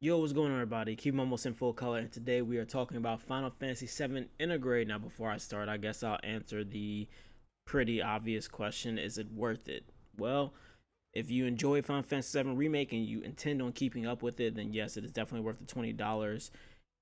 Yo, what's going on, everybody? Keep almost in full color, and today we are talking about Final Fantasy 7 Integrade. Now, before I start, I guess I'll answer the pretty obvious question: is it worth it? Well, if you enjoy Final Fantasy 7 Remake and you intend on keeping up with it, then yes, it is definitely worth the $20.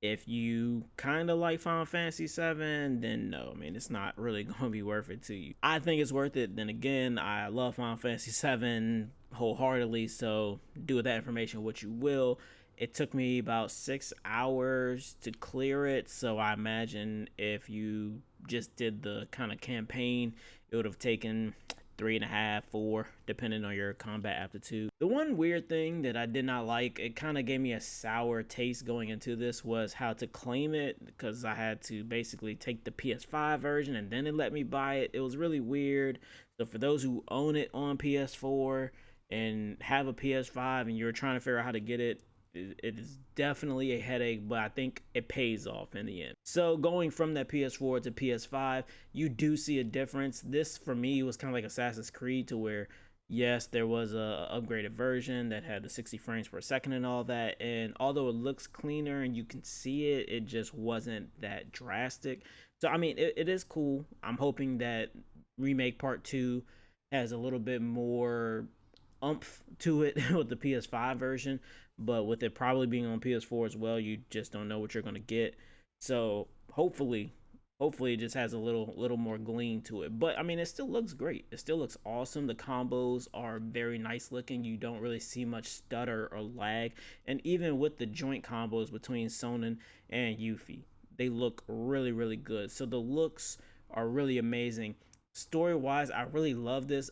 If you kind of like Final Fantasy 7, then no, I mean, it's not really going to be worth it to you. I think it's worth it. Then again, I love Final Fantasy 7 wholeheartedly, so do with that information what you will. It took me about 6 hours to clear it, so I imagine if you just did the kind of campaign, it would have taken 3.5, 4, depending on your combat aptitude. The one weird thing that I did not like, it kind of gave me a sour taste going into this, was how to claim it, because I had to basically take the PS5 version and then it let me buy it. It was really weird. So for those who own it on PS4 and have a PS5 and you're trying to figure out how to get it, it is definitely a headache, but I think it pays off in the end. So going from that PS4 to PS5, you do see a difference. This for me was kind of like Assassin's Creed, to where yes, there was a upgraded version that had the 60 frames per second and all that, and although it looks cleaner and you can see it, it just wasn't that drastic. So I mean, it is cool. I'm hoping that Remake Part 2 has a little bit more oomph to it with the PS5 version, but with it probably being on PS4 as well, you just don't know what you're going to get. So hopefully it just has a little more gleam to it. But I mean, it still looks great. It still looks awesome. The combos are very nice looking. You don't really see much stutter or lag, and even with the joint combos between Sonnen and Yuffie, they look really good. So the looks are really amazing. Story wise, I really love this.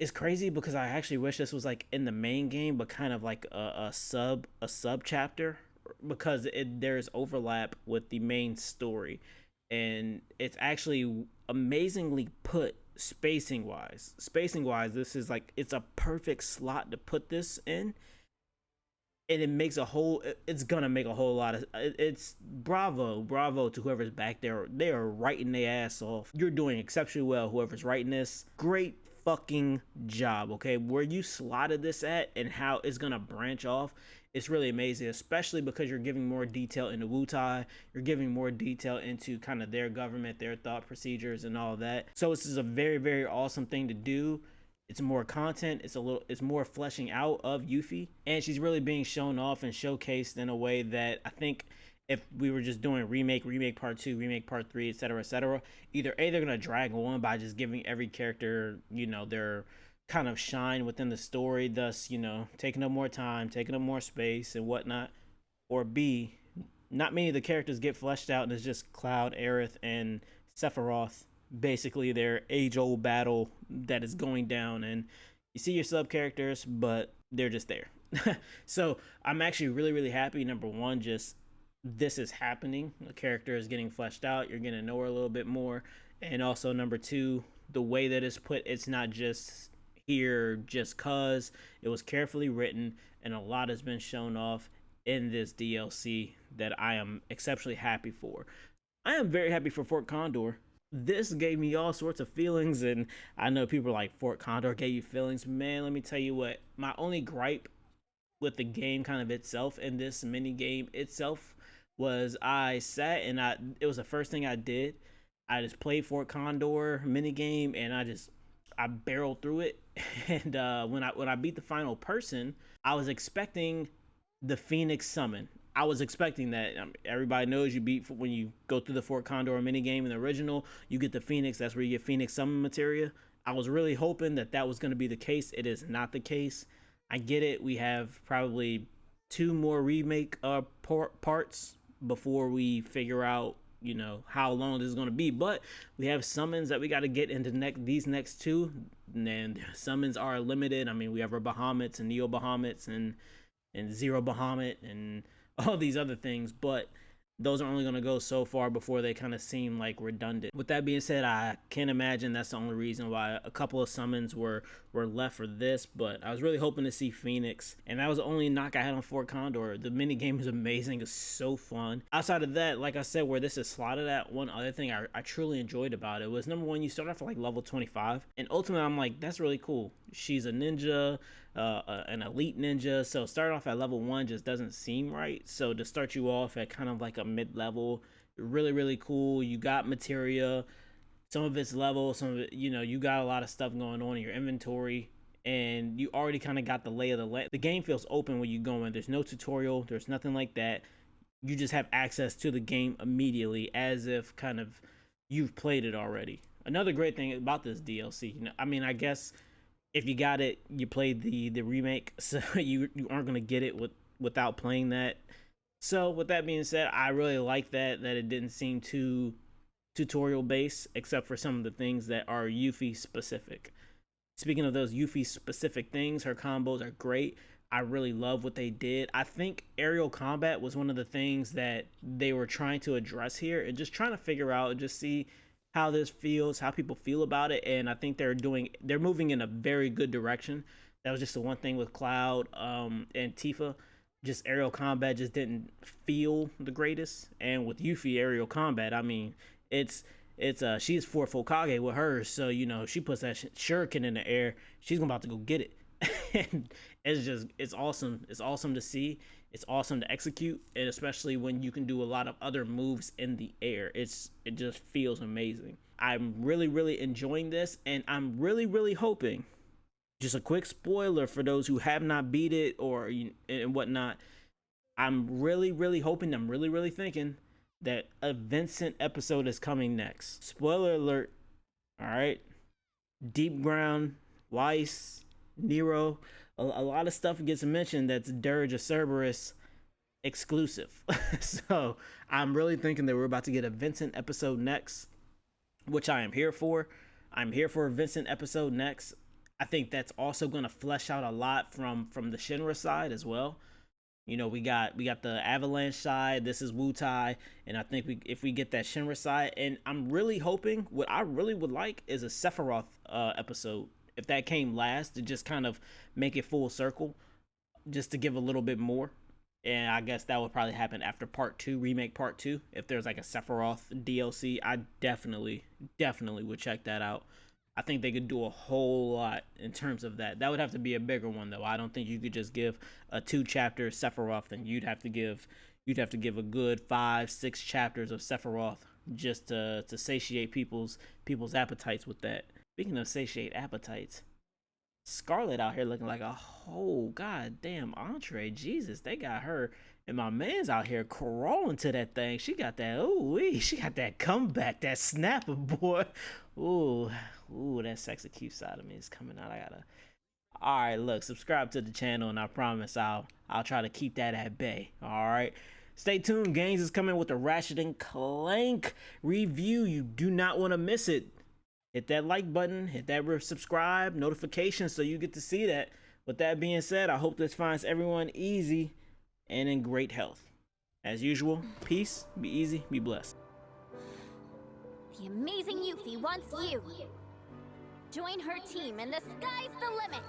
It's crazy because I actually wish this was like in the main game, but kind of like a sub chapter, because there's overlap with the main story, and it's actually amazingly put spacing wise. This is like, it's a perfect slot to put this in, and it makes it's gonna make a whole lot of, it's bravo to whoever's back there. They are writing their ass off. You're doing exceptionally well, whoever's writing this. Great fucking job. Okay, where you slotted this at and how it's gonna branch off, it's really amazing, especially because you're giving more detail into Wutai. You're giving more detail into kind of their government, their thought procedures and all that. So this is a very awesome thing to do. It's more content. It's more fleshing out of Yuffie, and she's really being shown off and showcased in a way that I think if we were just doing remake part 2, remake part 3, etc., either A, they're gonna drag on by just giving every character, their kind of shine within the story, thus, taking up more time, taking up more space and whatnot, or B, not many of the characters get fleshed out, and it's just Cloud, Aerith, and Sephiroth, basically their age-old battle that is going down, and you see your sub characters, but they're just there. So I'm actually really happy. Number one, just this is happening. The character is getting fleshed out. You're getting to know her a little bit more. And also number two, the way that it's put, it's not just here just cause. It was carefully written, and a lot has been shown off in this DLC that I am exceptionally happy for. I am very happy for Fort Condor. This gave me all sorts of feelings, and I know people are like, Fort Condor gave you feelings. Man, let me tell you what, my only gripe with the game kind of itself, and this mini game itself, was I sat and it was the first thing I did. I just played Fort Condor mini game, and I barreled through it. And when I beat the final person, I was expecting the Phoenix summon. I was expecting that. Everybody knows you beat, when you go through the Fort Condor minigame in the original, you get the Phoenix. That's where you get Phoenix summon materia. I was really hoping that was going to be the case. It is not the case. I get it. We have probably 2 more remake parts before we figure out, how long this is going to be. But we have summons that we got to get into these next 2. And summons are limited. I mean, we have our Bahamuts and Neo Bahamuts and Zero Bahamut and all these other things, but those are only going to go so far before they kind of seem like redundant. With that being said, I can't imagine that's the only reason why a couple of summons were left for this, but I was really hoping to see Phoenix, and that was the only knock I had on Fort Condor. The mini game is amazing. It's so fun. Outside of that, like I said, where this is slotted at, one other thing I truly enjoyed about it was, number one, you start off at like level 25, and ultimately I'm like, that's really cool. She's a ninja. an elite ninja. So starting off at level 1 just doesn't seem right. So to start you off at kind of like a mid-level, really cool. You got materia, some of it's level, some of it, you know, you got a lot of stuff going on in your inventory, and you already kind of got the lay of the land. The game feels open when you go in. There's no tutorial, there's nothing like that. You just have access to the game immediately, as if kind of you've played it already. Another great thing about this DLC, you know, I mean, I guess if you got it, you played the remake, so you aren't gonna get it without playing that. So with that being said, I really like that it didn't seem too tutorial based, except for some of the things that are Yuffie specific. Speaking of those Yuffie specific things, her combos are great. I really love what they did. I think aerial combat was one of the things that they were trying to address here, and just trying to figure out, just see how this feels, how people feel about it. And I think they're moving in a very good direction. That was just the one thing with Cloud and Tifa. Just aerial combat just didn't feel the greatest. And with Yuffie aerial combat, I mean, it's she's fourth Hokage with hers, so you know, she puts that shuriken in the air, she's about to go get it. And it's awesome to see, it's awesome to execute, and especially when you can do a lot of other moves in the air, it just feels amazing. I'm really enjoying this, and I'm really hoping, just a quick spoiler for those who have not beat it or and whatnot, I'm really hoping, I'm really thinking that a Vincent episode is coming next. Spoiler alert. All right, Deep Ground, Weiss, Nero, a lot of stuff gets mentioned that's Dirge of Cerberus exclusive. So I'm really thinking that we're about to get a Vincent episode next, which I am here for. I'm here for a Vincent episode next. I think that's also going to flesh out a lot from the Shinra side as well. You know, we got the Avalanche side, this is Wutai, and I think if we get that Shinra side, and I'm really hoping, what I really would like is a Sephiroth episode. If that came last, to just kind of make it full circle, just to give a little bit more. And I guess that would probably happen after part 2, remake part 2. If there's like a Sephiroth DLC, I definitely would check that out. I think they could do a whole lot in terms of that. That would have to be a bigger one, though. I don't think you could just give a 2-chapter Sephiroth thing. You'd have to give a good 5-6 chapters of Sephiroth just to satiate people's appetites with that. Speaking of satiate appetites, Scarlet out here looking like a whole goddamn entree. Jesus, they got her. And my man's out here crawling to that thing. She got that, ooh, she got that comeback, that snapper, boy. Ooh, that sexy cute side of me is coming out. Alright, look, subscribe to the channel, and I promise I'll try to keep that at bay. Alright. Stay tuned, Gaines is coming with the Ratchet and Clank review. You do not want to miss it. Hit that like button, hit that subscribe, notification, so you get to see that. With that being said, I hope this finds everyone easy and in great health. As usual, peace, be easy, be blessed. The amazing Yuffie wants you. Join her team and the sky's the limit.